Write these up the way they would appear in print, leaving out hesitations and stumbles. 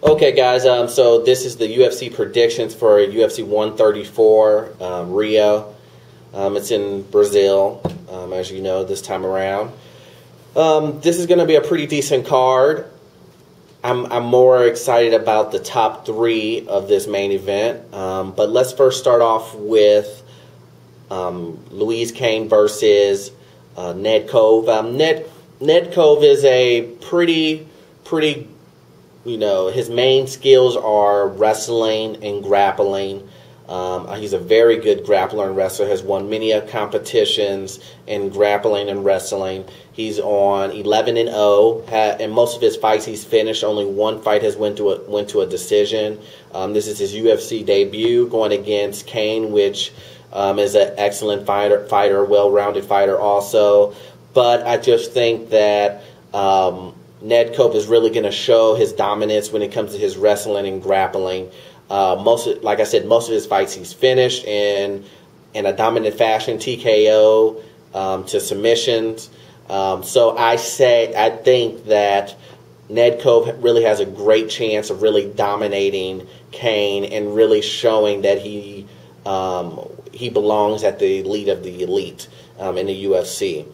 Okay, guys. So this is the UFC predictions for UFC 134 Rio. It's in Brazil, as you know, this time around. This is going to be a pretty decent card. I'm more excited about the top three of this main event. But let's first start off with Louise Kane versus Ned Cove. Ned Cove is a pretty, you know, his main skills are wrestling and grappling. He's a very good grappler and wrestler, has won many competitions in grappling and wrestling. He's on 11-0, and most of his fights he's finished. Only one fight has went to a decision. This is his UFC debut, going against Kane, which is an excellent fighter, well-rounded fighter also. But I just think that Ned Cove is really going to show his dominance when it comes to his wrestling and grappling. Like I said, most of his fights he's finished in a dominant fashion, TKO to submissions. So I think that Ned Cove really has a great chance of really dominating Kane and really showing that he belongs at the elite of the elite in the UFC.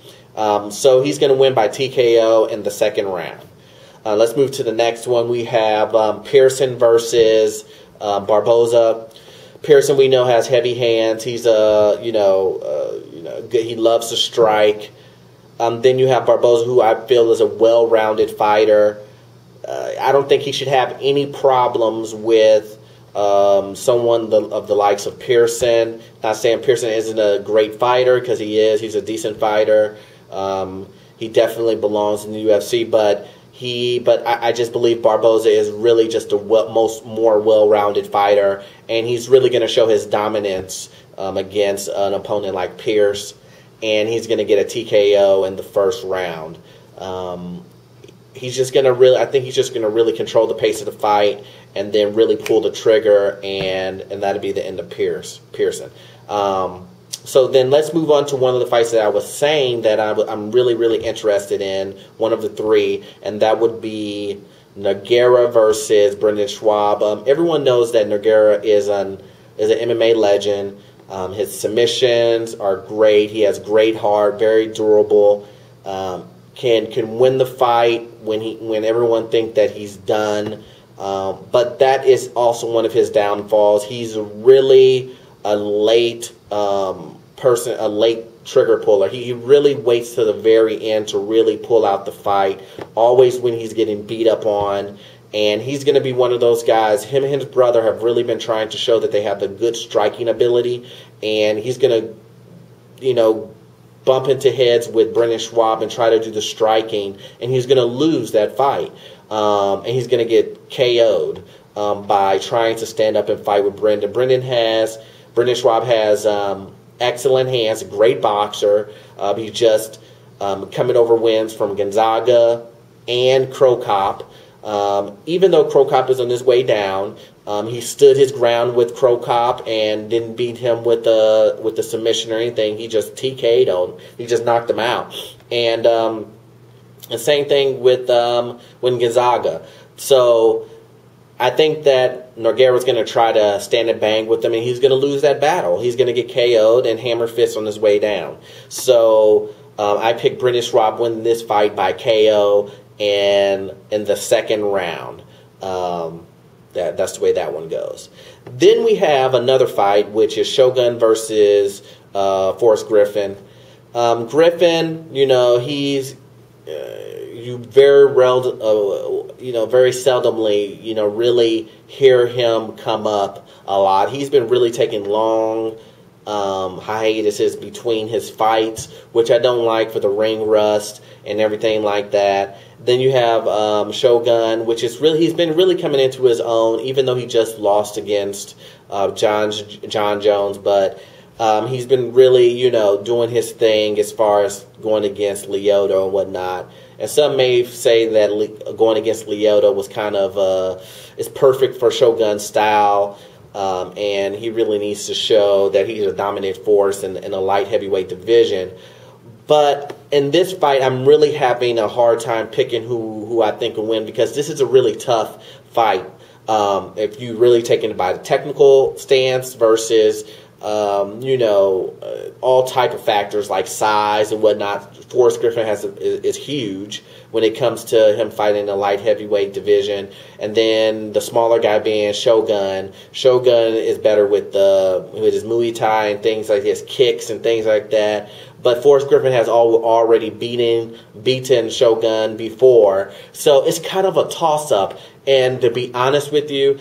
So he's going to win by TKO in the second round. Let's move to the next one. We have Pearson versus Barboza. Pearson, we know, has heavy hands. He's good. He loves to strike. Then you have Barboza, who I feel is a well-rounded fighter. I don't think he should have any problems with someone of the likes of Pearson. Not saying Pearson isn't a great fighter, because he is. He's a decent fighter. He definitely belongs in the UFC, but I just believe Barboza is really just a more well-rounded fighter, and he's really going to show his dominance against an opponent like Pierce, and he's going to get a TKO in the first round. He's just going to I think he's just going to really control the pace of the fight, and then really pull the trigger, and that'll be the end of Pearson. So then let's move on to one of the fights that I was saying that I'm really interested in, one of the three, and that would be Nogueira versus Brendan Schaub. Everyone knows that Nogueira is an MMA legend. His submissions are great. He has great heart, very durable. Can win the fight when everyone thinks that he's done. But that is also one of his downfalls. He's really a late a late trigger puller. He really waits to the very end to really pull out the fight, always when he's getting beat up on. And he's going to be one of those guys. Him and his brother have really been trying to show that they have the good striking ability, and he's going to, bump into heads with Brendan Schaub and try to do the striking, and he's going to lose that fight. And he's going to get KO'd by trying to stand up and fight with Brendan. Brendan Schaub has excellent hands, a great boxer. He's just coming over wins from Gonzaga and Cro Cop. Even though Cro Cop is on his way down, he stood his ground with Cro Cop and didn't beat him with the submission or anything. He just TK'd him. He just knocked him out. And the same thing with Gonzaga. So I think that Nogueira's going to try to stand and bang with him, and he's going to lose that battle. He's going to get KO'd and hammer fists on his way down. So I picked Brendan Schaub winning this fight by KO in the second round. That's the way that one goes. Then we have another fight, which is Shogun versus Forrest Griffin. Griffin, he's you very seldomly, really hear him come up a lot. He's been really taking long hiatuses between his fights, which I don't like for the ring rust and everything like that. Then you have Shogun, which is he's been really coming into his own, even though he just lost against John Jones, but he's been really, doing his thing as far as going against Lyoto and whatnot. And some may say that going against Lyoto was kind of is perfect for Shogun's style, and he really needs to show that he's a dominant force in a light heavyweight division. But in this fight, I'm really having a hard time picking who I think will win, because this is a really tough fight. If you really take it by the technical stance versus, all type of factors like size and whatnot. Forrest Griffin is huge when it comes to him fighting the light heavyweight division, and then the smaller guy being Shogun. Shogun is better with his Muay Thai and things like his kicks and things like that. But Forrest Griffin has already beaten Shogun before, so it's kind of a toss-up. And to be honest with you,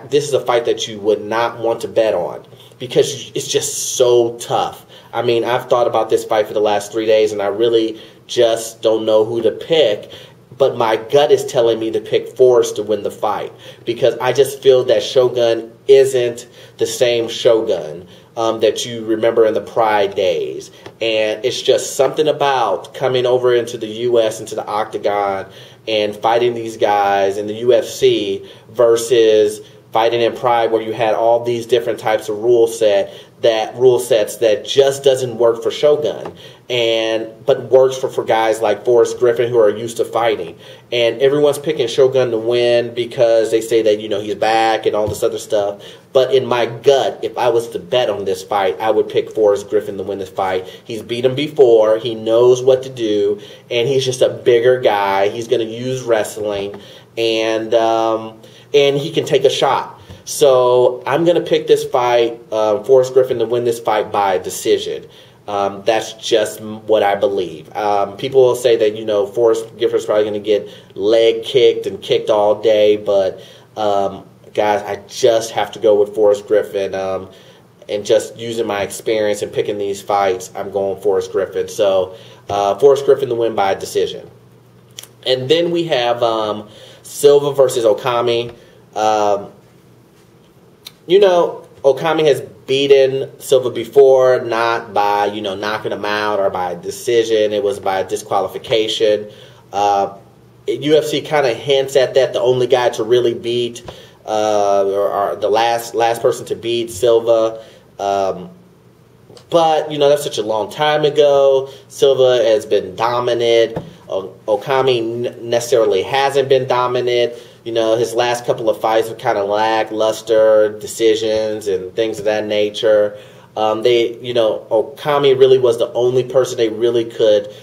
this is a fight that you would not want to bet on, because it's just so tough. I mean, I've thought about this fight for the last 3 days, and I really just don't know who to pick. But my gut is telling me to pick Forrest to win the fight, because I just feel that Shogun isn't the same Shogun that you remember in the Pride days. And it's just something about coming over into the U.S., into the octagon, and fighting these guys in the UFC versus fighting in Pride, where you had all these different types of rule sets that just doesn't work for Shogun, but works for guys like Forrest Griffin, who are used to fighting. And everyone's picking Shogun to win because they say that, he's back and all this other stuff. But in my gut, if I was to bet on this fight, I would pick Forrest Griffin to win this fight. He's beat him before. He knows what to do, and he's just a bigger guy. He's going to use wrestling, and he can take a shot. So I'm going to pick this fight, Forrest Griffin, to win this fight by decision. That's just what I believe. People will say that, Forrest Griffin's probably going to get leg kicked and kicked all day. But, guys, I just have to go with Forrest Griffin. And just using my experience and picking these fights, I'm going Forrest Griffin. So Forrest Griffin to win by decision. And then we have Silva versus Okami. Okami has beaten Silva before, not by, knocking him out or by decision. It was by disqualification. UFC kind of hints at that. The only guy to really beat, or the last person to beat Silva. But, that's such a long time ago. Silva has been dominant. Okami necessarily hasn't been dominant. His last couple of fights were kind of lackluster decisions and things of that nature. Okami really was the only person they really could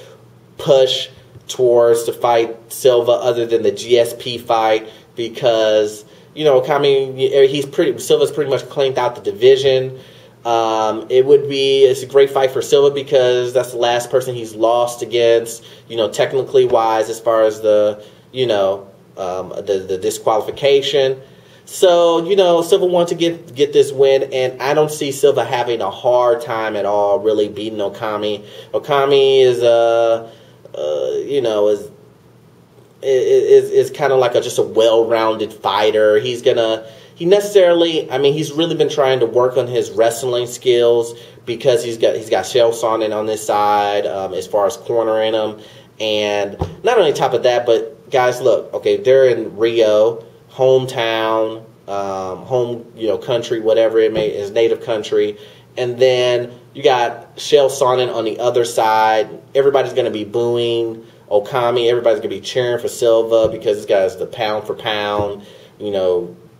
push towards to fight Silva, other than the GSP fight, because Okami, Silva's pretty much claimed out the division. It's a great fight for Silva, because that's the last person he's lost against, technically wise, as far as the disqualification. So, Silva wants to get this win, and I don't see Silva having a hard time at all really beating Okami. Okami is kind of like just a well-rounded fighter. He's really been trying to work on his wrestling skills, because he's got Chael Sonnen on this side, as far as cornering him. And not only top of that, but guys, look, okay, they're in Rio, hometown, country, whatever it may, his native country. And then you got Chael Sonnen on the other side. Everybody's going to be booing Okami. Everybody's going to be cheering for Silva, because this guy's the pound for pound,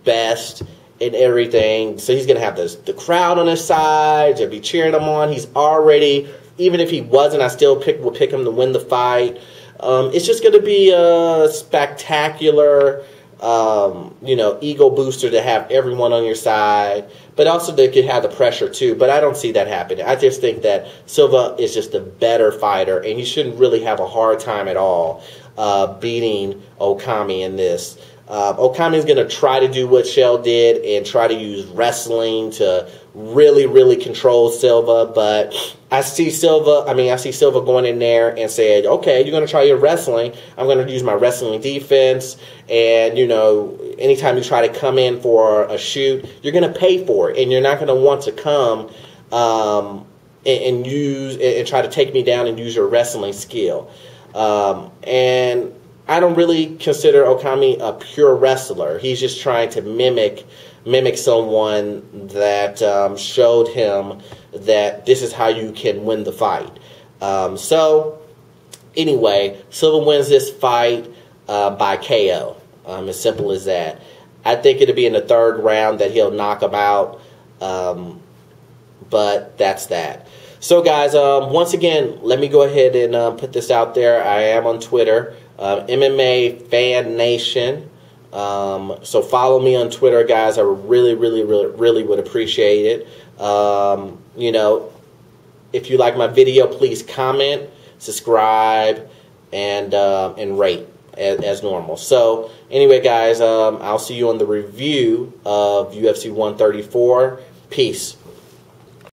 best and everything. So he's going to have the crowd on his side. They'll be cheering him on. He's already, even if he wasn't, I still would pick him to win the fight. It's just going to be a spectacular, ego booster to have everyone on your side. But also they could have the pressure too. But I don't see that happening. I just think that Silva is just a better fighter, and you shouldn't really have a hard time at all beating Okami in this. Okami is going to try to do what Chael did and try to use wrestling to really, really control Silva. But I see Silva going in there and saying, okay, you're going to try your wrestling. I'm going to use my wrestling defense. And, anytime you try to come in for a shoot, you're going to pay for it. And you're not going to want to come and try to take me down and use your wrestling skill. And I don't really consider Okami a pure wrestler. He's just trying to mimic someone that showed him that this is how you can win the fight. So anyway, Silva wins this fight by KO. As simple as that. I think it'll be in the third round that he'll knock him out. But that's that. So guys, once again, let me go ahead and put this out there. I am on Twitter, MMA Fan Nation. So follow me on Twitter, guys. I really would appreciate it. You know, if you like my video, please comment, subscribe, and rate as normal. So anyway, guys, I'll see you on the review of UFC 134. Peace.